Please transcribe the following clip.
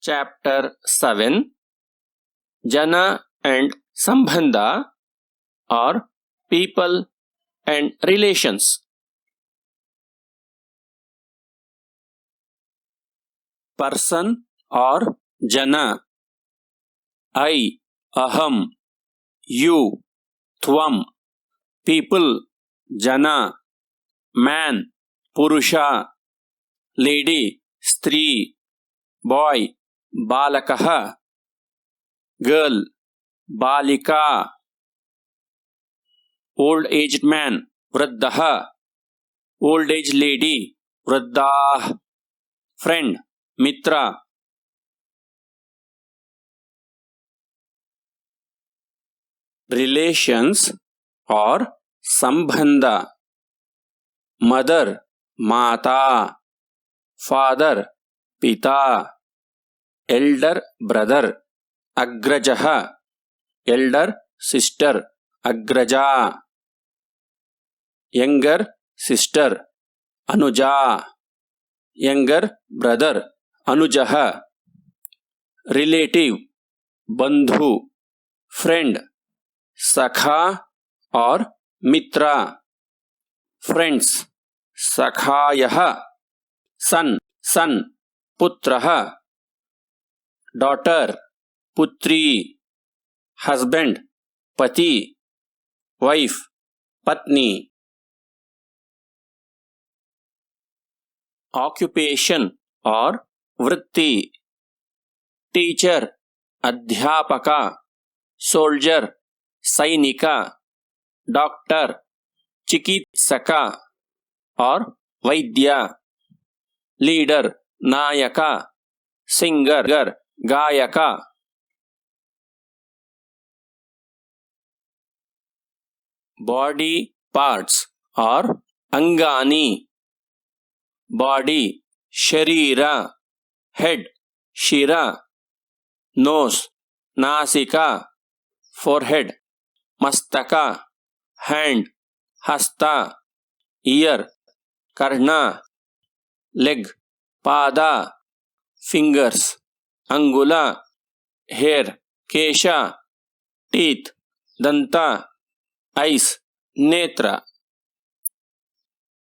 Chapter 7 Jana and Sambandha or People and Relations. Person or Jana. I, Aham. You, Tvam. People, Jana. Man, Purusha. Lady, Stri. Boy, Balakaha. Girl, Balika. Old aged man, Vraddaha. Old age lady, Vraddah. Friend, Mitra. Relations or Sambandha. Mother, Mata. Father, Pita. Elder brother, Agrajaha. Elder sister, Agraja. Younger sister, Anuja. Younger brother, Anujaha. Relative, Bandhu. Friend, Sakha or Mitra. Friends, Sakhayaha. Son, Putraha. Daughter, Putri. Husband, Pati. Wife, Patni. Occupation or Vritti. Teacher, Adhyapaka. Soldier, Sainika. Doctor, Chikitsaka or Vaidya. Leader, Nayaka. Singer, Gayaka. Body parts or Angani. Body, Sharira. Head, Shira. Nose, Nasika. Forehead, Mastaka. Hand, Hasta. Ear, Karna. Leg, Pada. Fingers, Angula. Hair, Kesha. Teeth, Danta. Eyes, Netra.